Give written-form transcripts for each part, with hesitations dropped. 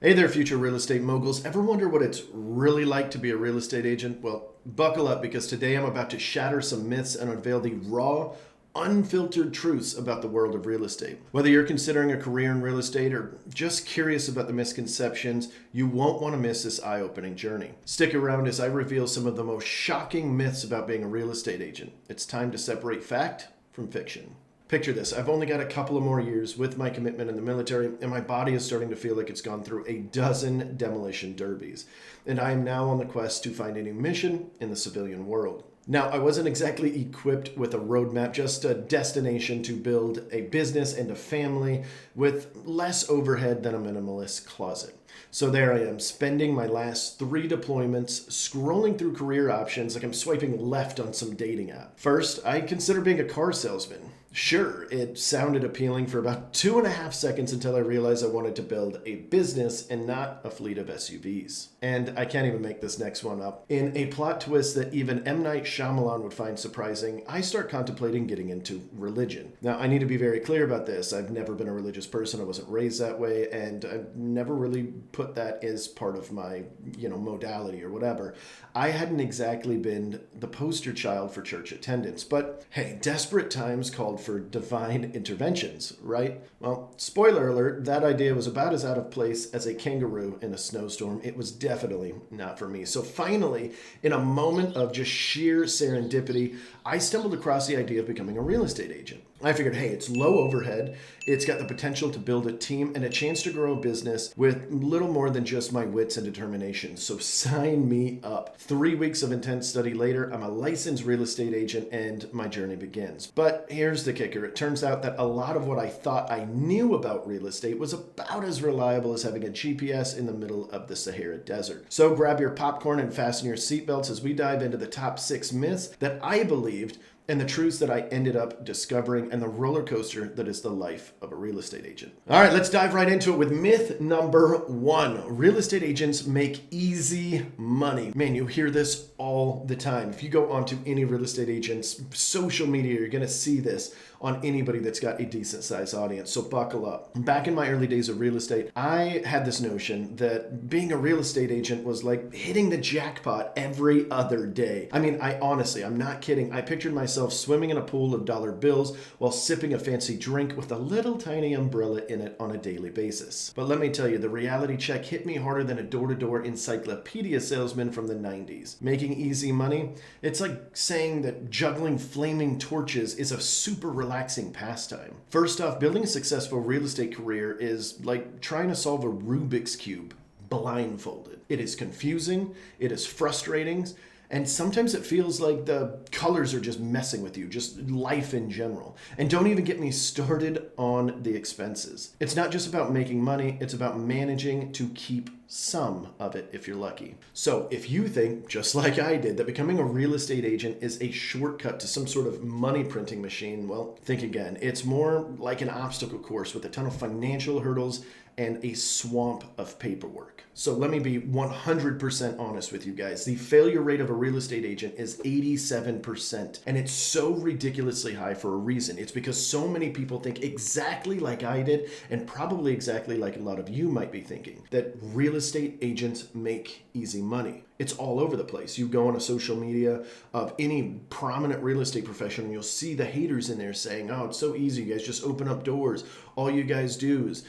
Hey there, future real estate moguls. Ever wonder what it's really like to be a real estate agent? Well, buckle up because today I'm about to shatter some myths and unveil the raw, unfiltered truths about the world of real estate. Whether you're considering a career in real estate or just curious about the misconceptions, you won't want to miss this eye-opening journey. Stick around as I reveal some of the most shocking myths about being a real estate agent. It's time to separate fact from fiction. Picture this. I've only got a couple of more years with my commitment in the military, and my body is starting to feel like it's gone through a dozen demolition derbies. And I am now on the quest to find a new mission in the civilian world. Now, I wasn't exactly equipped with a roadmap, just a destination to build a business and a family with less overhead than a minimalist closet. So there I am, spending my last 3 deployments scrolling through career options like I'm swiping left on some dating app. First, I consider being a car salesman. Sure, it sounded appealing for about 2.5 seconds until I realized I wanted to build a business and not a fleet of SUVs. And I can't even make this next one up. In a plot twist that even M. Night Shyamalan would find surprising, I start contemplating getting into religion. Now, I need to be very clear about this. I've never been a religious person. I wasn't raised that way, and I've never really put that as part of my, modality or whatever. I hadn't exactly been the poster child for church attendance, but hey, desperate times called for divine interventions, right? Well, spoiler alert, that idea was about as out of place as a kangaroo in a snowstorm. It was definitely not for me. So finally, in a moment of just sheer serendipity, I stumbled across the idea of becoming a real estate agent. I figured, hey, it's low overhead, it's got the potential to build a team and a chance to grow a business with little more than just my wits and determination. So sign me up. 3 weeks of intense study later, I'm a licensed real estate agent and my journey begins. But here's the kicker. It turns out that a lot of what I thought I knew about real estate was about as reliable as having a GPS in the middle of the Sahara Desert. So grab your popcorn and fasten your seatbelts as we dive into the top 6 myths that I believed and the truths that I ended up discovering and the roller coaster that is the life of a real estate agent. All right, let's dive right into it with myth number 1. Real estate agents make easy money. Man, you hear this all the time. If you go onto any real estate agent's social media, you're going to see this on anybody that's got a decent sized audience. So buckle up. Back in my early days of real estate, I had this notion that being a real estate agent was like hitting the jackpot every other day. I mean, I'm not kidding. I pictured myself swimming in a pool of dollar bills while sipping a fancy drink with a little tiny umbrella in it on a daily basis. But let me tell you, the reality check hit me harder than a door-to-door encyclopedia salesman from the 90s. Making easy money? It's like saying that juggling flaming torches is a super relaxing pastime. First off, building a successful real estate career is like trying to solve a Rubik's Cube blindfolded. It is confusing, it is frustrating, and sometimes it feels like the colors are just messing with you, just life in general. And don't even get me started on the expenses. It's not just about making money, it's about managing to keep some of it if you're lucky. So if you think, just like I did, that becoming a real estate agent is a shortcut to some sort of money printing machine, well, think again. It's more like an obstacle course with a ton of financial hurdles and a swamp of paperwork. So let me be 100% honest with you guys. The failure rate of a real estate agent is 87%. And it's so ridiculously high for a reason. It's because so many people think exactly like I did, and probably exactly like a lot of you might be thinking, that real estate agents make easy money. It's all over the place. You go on a social media of any prominent real estate professional, and you'll see the haters in there saying, oh, it's so easy, you guys just open up doors. All you guys do is,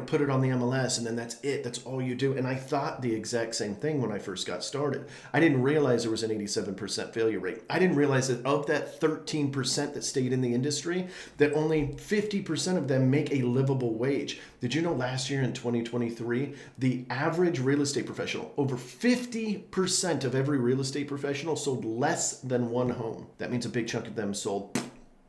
put it on the MLS, and then that's it. That's all you do. And I thought the exact same thing when I first got started. I didn't realize there was an 87% failure rate. I didn't realize that of that 13% that stayed in the industry, that only 50% of them make a livable wage. Did you know last year in 2023, the average real estate professional, over 50% of every real estate professional sold less than one home? That means a big chunk of them sold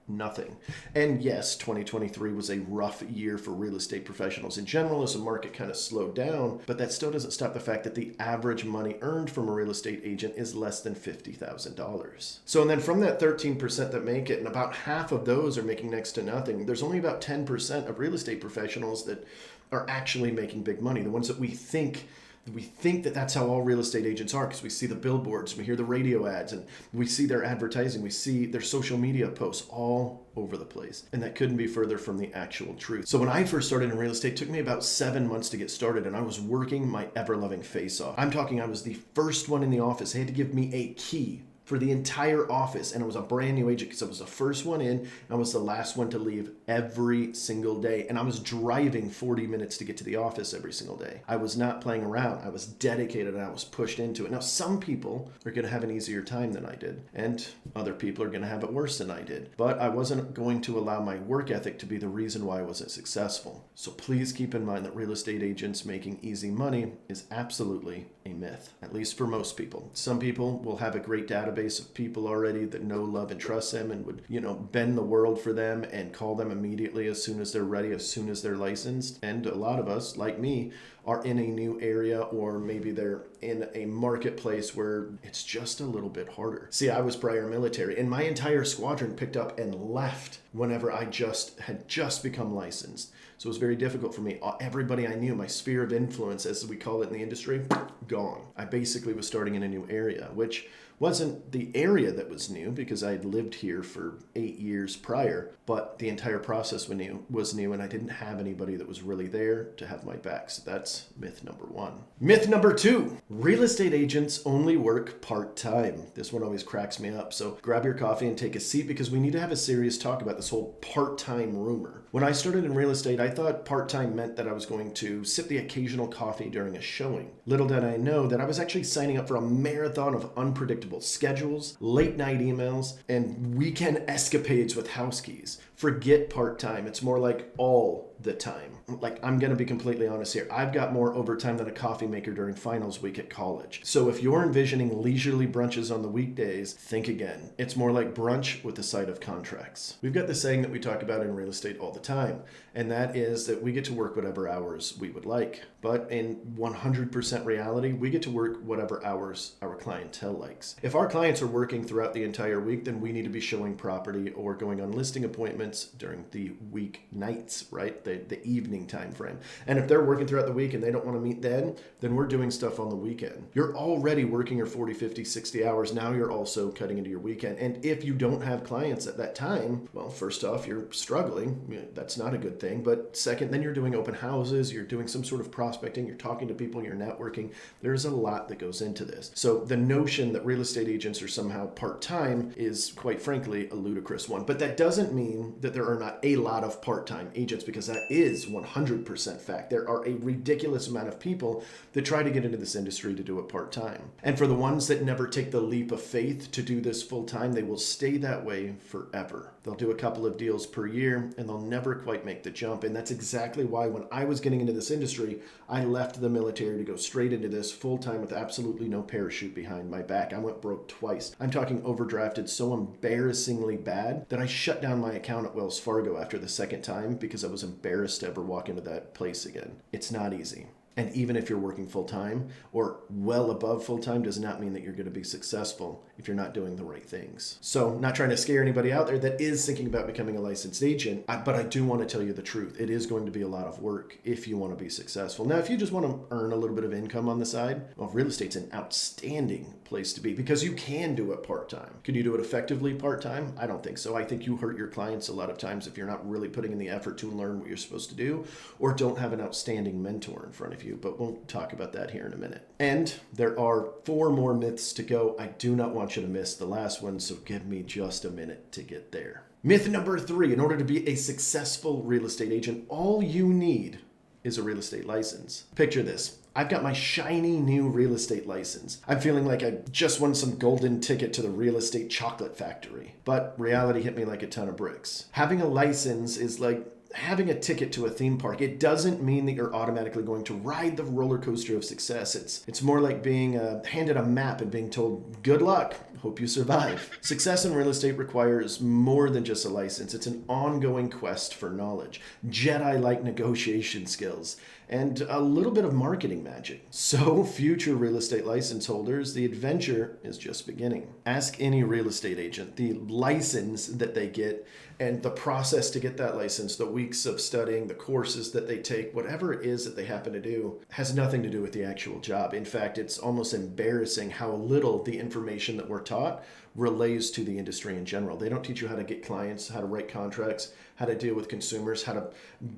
nothing. And yes, 2023 was a rough year for real estate professionals in general as the market kind of slowed down, but that still doesn't stop the fact that the average money earned from a real estate agent is less than $50,000. So, and then from that 13% that make it, and about half of those are making next to nothing, there's only about 10% of real estate professionals that are actually making big money, the ones that we think We think that that's how all real estate agents are because we see the billboards, we hear the radio ads, and we see their advertising, we see their social media posts all over the place. And that couldn't be further from the actual truth. So when I first started in real estate, it took me about 7 months to get started, and I was working my ever-loving face off. I'm talking I was the first one in the office. They had to give me a key for the entire office, and I was a brand new agent because I was the first one in and I was the last one to leave every single day, and I was driving 40 minutes to get to the office every single day. I was not playing around. I was dedicated and I was pushed into it. Now, some people are going to have an easier time than I did, and other people are going to have it worse than I did, but I wasn't going to allow my work ethic to be the reason why I wasn't successful. So please keep in mind that real estate agents making easy money is absolutely a myth, at least for most people. Some people will have a great database of people already that know, love, and trust them and would, bend the world for them and call them immediately as soon as they're ready, as soon as they're licensed. And a lot of us, like me, are in a new area, or maybe they're in a marketplace where it's just a little bit harder. See, I was prior military, and my entire squadron picked up and left whenever I had just become licensed. So it was very difficult for me. Everybody I knew, my sphere of influence, as we call it in the industry, gone. I basically was starting in a new area, which wasn't the area that was new because I had lived here for 8 years prior, but the entire process was new, and I didn't have anybody that was really there to have my back. So that's myth number 1. Myth number 2, real estate agents only work part-time. This one always cracks me up. So grab your coffee and take a seat because we need to have a serious talk about this whole part-time rumor. When I started in real estate, I thought part-time meant that I was going to sip the occasional coffee during a showing. Little did I know that I was actually signing up for a marathon of unpredictable schedules, late night emails, and weekend escapades with house keys. Forget part-time. It's more like all the time. Like, I'm going to be completely honest here. I've got more overtime than a coffee maker during finals week at college. So if you're envisioning leisurely brunches on the weekdays, think again. It's more like brunch with a side of contracts. We've got the saying that we talk about in real estate all the time, and that is that we get to work whatever hours we would like. But in 100% reality, we get to work whatever hours our clientele likes. If our clients are working throughout the entire week, then we need to be showing property or going on listing appointments during the week nights, right? The evening time frame. And if they're working throughout the week and they don't want to meet then we're doing stuff on the weekend. You're already working your 40, 50, 60 hours. Now you're also cutting into your weekend. And if you don't have clients at that time, well, first off, you're struggling. That's not a good thing. But second, then you're doing open houses, you're doing some sort of prospecting, you're talking to people, you're networking. There's a lot that goes into this. So the notion that real estate agents are somehow part-time is, quite frankly, a ludicrous one. But that doesn't mean that there are not a lot of part-time agents, because that is 100% fact. There are a ridiculous amount of people that try to get into this industry to do it part-time. And for the ones that never take the leap of faith to do this full-time, they will stay that way forever. They'll do a couple of deals per year and they'll never quite make the jump. And that's exactly why when I was getting into this industry, I left the military to go straight into this full-time with absolutely no parachute behind my back. I went broke twice. I'm talking overdrafted so embarrassingly bad that I shut down my account at Wells Fargo after the second time because I was embarrassed to ever walk into that place again. It's not easy. And even if you're working full-time or well above full-time does not mean that you're going to be successful if you're not doing the right things. So, not trying to scare anybody out there that is thinking about becoming a licensed agent, but I do want to tell you the truth. It is going to be a lot of work if you want to be successful. Now, if you just want to earn a little bit of income on the side, well, real estate's an outstanding place to be because you can do it part-time. Can you do it effectively part-time? I don't think so. I think you hurt your clients a lot of times if you're not really putting in the effort to learn what you're supposed to do or don't have an outstanding mentor in front of you, but we'll talk about that here in a minute. And there are 4 more myths to go. I do not want you to miss the last one, so give me just a minute to get there. Myth number 3, in order to be a successful real estate agent, all you need is a real estate license. Picture this. I've got my shiny new real estate license. I'm feeling like I just won some golden ticket to the real estate chocolate factory. But reality hit me like a ton of bricks. Having a license is like having a ticket to a theme park. It doesn't mean that you're automatically going to ride the roller coaster of success. It's more like being handed a map and being told, good luck, hope you survive. Success in real estate requires more than just a license. It's an ongoing quest for knowledge, Jedi-like negotiation skills, and a little bit of marketing magic. So, future real estate license holders, the adventure is just beginning. Ask any real estate agent the license that they get and the process to get that license, the weeks of studying, the courses that they take, whatever it is that they happen to do, has nothing to do with the actual job. In fact, it's almost embarrassing how little the information that we're taught relates to the industry in general. They don't teach you how to get clients, how to write contracts, how to deal with consumers, how to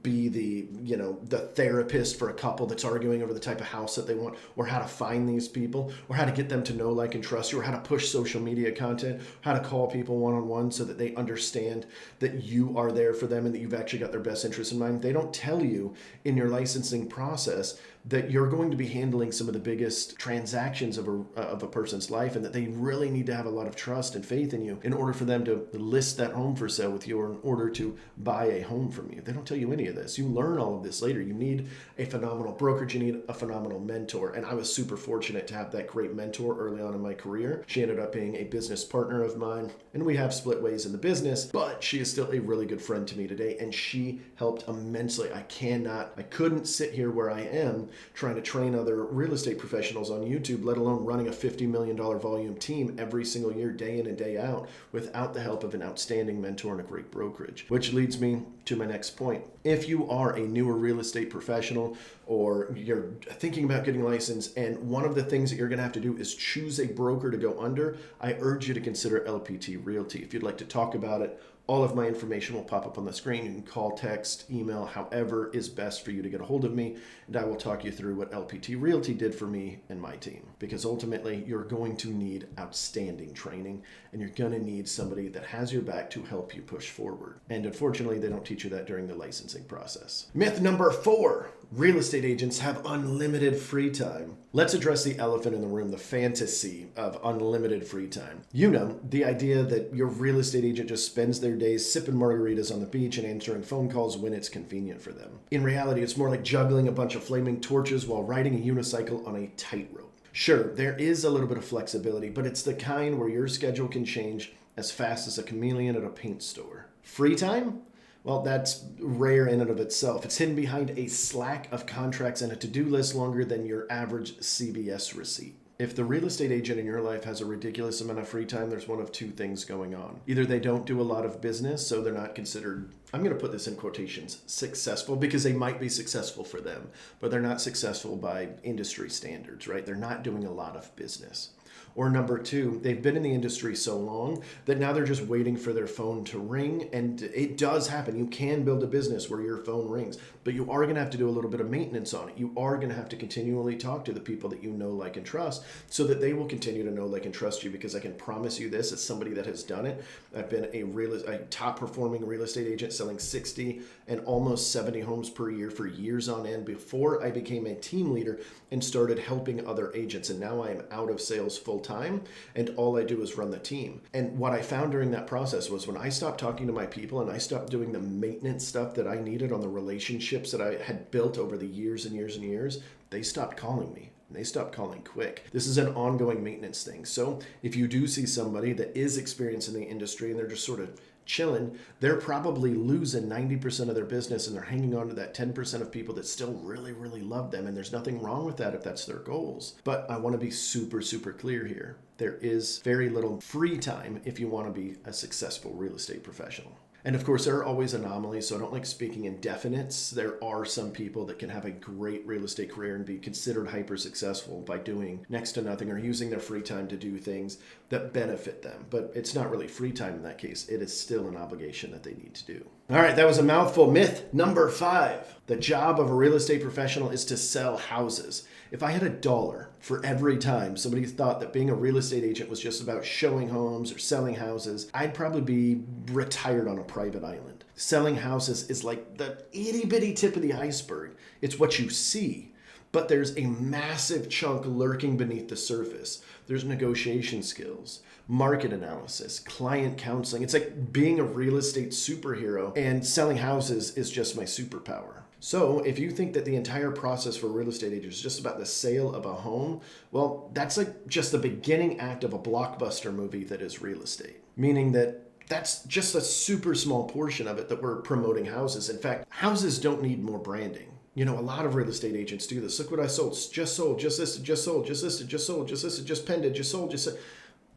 be the therapist for a couple that's arguing over the type of house that they want, or how to find these people, or how to get them to know, like, and trust you, or how to push social media content, how to call people one-on-one so that they understand that you are there for them and that you've actually got their best interests in mind. They don't tell you in your licensing process that you're going to be handling some of the biggest transactions of a person's life, and that they really need to have a lot of trust and faith in you in order for them to list that home for sale with you, or in order to buy a home from you. They don't tell you any of this. You learn all of this later. You need a phenomenal brokerage. You need a phenomenal mentor. And I was super fortunate to have that great mentor early on in my career. She ended up being a business partner of mine, and we have split ways in the business, but she is still a really good friend to me today, and she helped immensely. I couldn't sit here where I am trying to train other real estate professionals on YouTube, let alone running a $50 million volume team every single year, day in and day out, without the help of an outstanding mentor and a great brokerage. Which leads me to my next point. If you are a newer real estate professional, or you're thinking about getting licensed, and one of the things that you're going to have to do is choose a broker to go under, I urge you to consider LPT Realty. If you'd like to talk about it, all of my information will pop up on the screen. You can call, text, email, however is best for you to get a hold of me, and I will talk you through what LPT Realty did for me and my team. Because ultimately, you're going to need outstanding training, and you're going to need somebody that has your back to help you push forward. And unfortunately, they don't teach you that during the licensing process. Myth number 4, real estate agents have unlimited free time. Let's address the elephant in the room, the fantasy of unlimited free time. You know, the idea that your real estate agent just spends their days sipping margaritas on the beach and answering phone calls when it's convenient for them. In reality, it's more like juggling a bunch of flaming torches while riding a unicycle on a tightrope. Sure, there is a little bit of flexibility, but it's the kind where your schedule can change as fast as a chameleon at a paint store. Free time? Well, that's rare in and of itself. It's hidden behind a slack of contracts and a to-do list longer than your average CVS receipt. If the real estate agent in your life has a ridiculous amount of free time, there's one of two things going on. Either they don't do a lot of business, so they're not considered, I'm going to put this in quotations, successful, because they might be successful for them, but they're not successful by industry standards, right? They're not doing a lot of business. Or number 2, they've been in the industry so long that now they're just waiting for their phone to ring. And it does happen. You can build a business where your phone rings, but you are going to have to do a little bit of maintenance on it. You are going to have to continually talk to the people that you know, like, and trust, so that they will continue to know, like, and trust you. Because I can promise you this, as somebody that has done it, I've been a top performing real estate agent selling 60 and almost 70 homes per year for years on end before I became a team leader and started helping other agents. And now I am out of sales full time, and all I do is run the team. And what I found during that process was, when I stopped talking to my people and I stopped doing the maintenance stuff that I needed on the relationships that I had built over the years and years and years, they stopped calling me. And they stopped calling quick. This is an ongoing maintenance thing. So if you do see somebody that is experienced in the industry and they're just sort of chilling, they're probably losing 90% of their business, and they're hanging on to that 10% of people that still really, really love them. And there's nothing wrong with that if that's their goals. But I want to be super, super clear here. There is very little free time if you want to be a successful real estate professional. And of course, there are always anomalies, so I don't like speaking in definites. There are some people that can have a great real estate career and be considered hyper successful by doing next to nothing or using their free time to do things that benefit them. But it's not really free time in that case. It is still an obligation that they need to do. All right, that was a mouthful. Myth number 5. The job of a real estate professional is to sell houses. If I had $1 for every time somebody thought that being a real estate agent was just about showing homes or selling houses, I'd probably be retired on a private island. Selling houses is like the itty bitty tip of the iceberg. It's what you see. But there's a massive chunk lurking beneath the surface. There's negotiation skills, market analysis, client counseling. It's like being a real estate superhero, and selling houses is just my superpower. So if you think that the entire process for real estate agents is just about the sale of a home, well, that's like just the beginning act of a blockbuster movie that is real estate. Meaning that that's just a super small portion of it that we're promoting houses. In fact, houses don't need more branding. You know, a lot of real estate agents do this. Look what I sold. Just sold, just listed, just sold, just listed, just sold, just listed, just pended, just sold, just...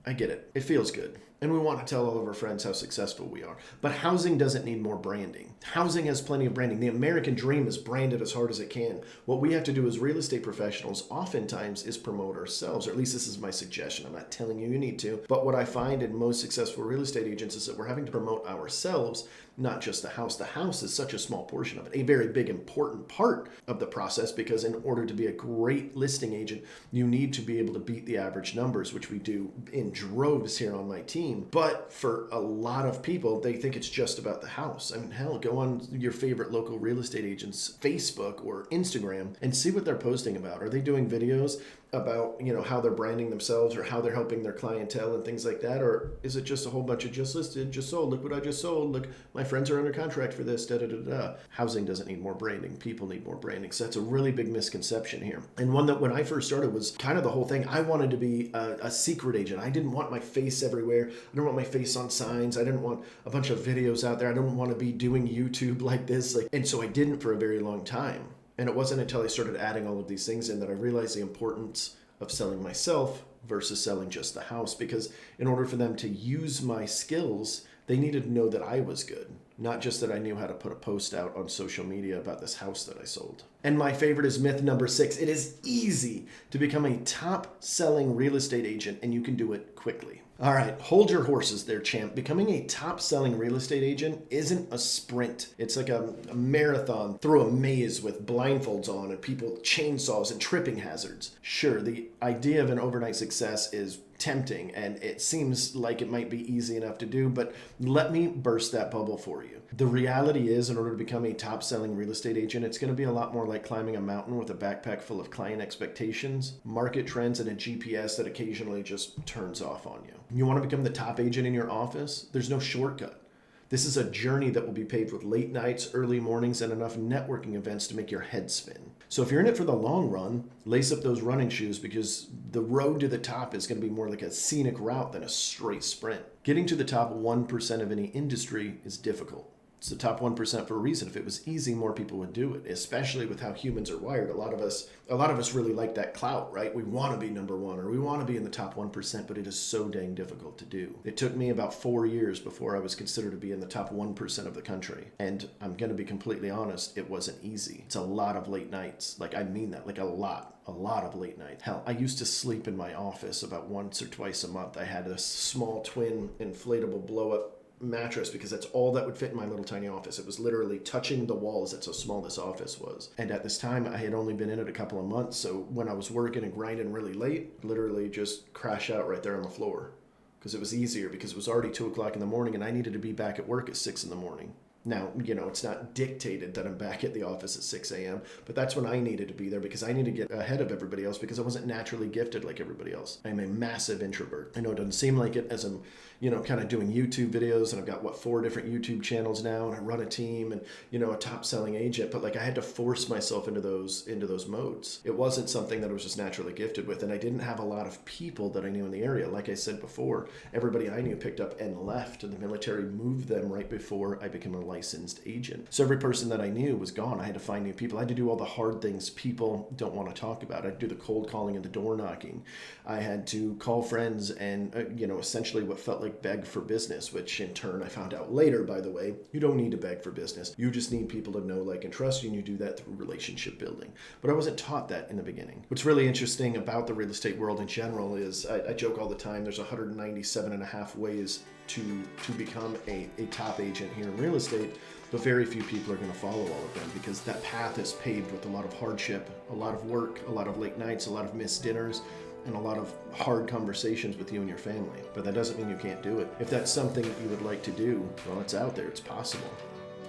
I get it. It feels good. And we want to tell all of our friends how successful we are. But housing doesn't need more branding. Housing has plenty of branding. The American dream is branded as hard as it can. What we have to do as real estate professionals oftentimes is promote ourselves, or at least this is my suggestion. I'm not telling you need to. But what I find in most successful real estate agents is that we're having to promote ourselves, not just the house. The house is such a small portion of it, a very big, important part of the process, because in order to be a great listing agent, you need to be able to beat the average numbers, which we do in droves here on my team. But for a lot of people, they think it's just about the house. I mean, hell, go on your favorite local real estate agent's Facebook or Instagram and see what they're posting about. Are they doing videos about, you know, how they're branding themselves or how they're helping their clientele and things like that? Or is it just a whole bunch of just listed, just sold, look what I just sold, look, my friends are under contract for this, da da da da. Housing doesn't need more branding. People need more branding. So that's a really big misconception here. And one that when I first started was kind of the whole thing. I wanted to be a secret agent. I didn't want my face everywhere. I didn't want my face on signs. I didn't want a bunch of videos out there. I didn't want to be doing YouTube like this. And so I didn't for a very long time. And it wasn't until I started adding all of these things in that I realized the importance of selling myself versus selling just the house. Because in order for them to use my skills, they needed to know that I was good, not just that I knew how to put a post out on social media about this house that I sold. And my favorite is myth number 6. It is easy to become a top-selling real estate agent, and you can do it quickly. All right, hold your horses there, champ. Becoming a top-selling real estate agent isn't a sprint. It's like a marathon through a maze with blindfolds on and people, chainsaws and tripping hazards. Sure, the idea of an overnight success is tempting and it seems like it might be easy enough to do, but let me burst that bubble for you. The reality is, in order to become a top-selling real estate agent, it's going to be a lot more like climbing a mountain with a backpack full of client expectations, market trends, and a GPS that occasionally just turns off on you. You want to become the top agent in your office? There's no shortcut. This is a journey that will be paved with late nights, early mornings, and enough networking events to make your head spin. So if you're in it for the long run, lace up those running shoes, because the road to the top is going to be more like a scenic route than a straight sprint. Getting to the top 1% of any industry is difficult. It's the top 1% for a reason. If it was easy, more people would do it, especially with how humans are wired. A lot of us really like that clout, right? We want to be number one, or we want to be in the top 1%, but it is so dang difficult to do. It took me about 4 years before I was considered to be in the top 1% of the country. And I'm going to be completely honest, it wasn't easy. It's a lot of late nights. Like, I mean that, like a lot of late nights. Hell, I used to sleep in my office about once or twice a month. I had a small twin inflatable blow-up mattress because that's all that would fit in my little tiny office. It was literally touching the walls. That's how small this office was. And at this time, I had only been in it a couple of months. So when I was working and grinding really late, literally just crash out right there on the floor because it was easier, because it was already 2 o'clock in the morning and I needed to be back at work at 6 in the morning. Now, you know, it's not dictated that I'm back at the office at 6 a.m., but that's when I needed to be there because I need to get ahead of everybody else because I wasn't naturally gifted like everybody else. I'm a massive introvert. I know it doesn't seem like it as I'm, you know, kind of doing YouTube videos, and I've got, 4 different YouTube channels now, and I run a team and, you know, a top selling agent, but like I had to force myself into those modes. It wasn't something that I was just naturally gifted with, and I didn't have a lot of people that I knew in the area. Like I said before, everybody I knew picked up and left, and the military moved them right before I became a licensed agent. So every person that I knew was gone. I had to find new people. I had to do all the hard things people don't want to talk about. I had to do the cold calling and the door knocking. I had to call friends and, essentially what felt like beg for business, which in turn I found out later, by the way, you don't need to beg for business. You just need people to know, like, and trust you, and you do that through relationship building. But I wasn't taught that in the beginning. What's really interesting about the real estate world in general is I joke all the time, there's 197 and a half ways to become a top agent here in real estate, but very few people are going to follow all of them because that path is paved with a lot of hardship, a lot of work, a lot of late nights, a lot of missed dinners, and a lot of hard conversations with you and your family. But that doesn't mean you can't do it. If that's something that you would like to do, well, it's out there, it's possible.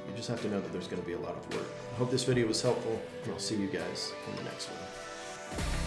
You just have to know that there's going to be a lot of work. I hope this video was helpful, and I'll see you guys in the next one.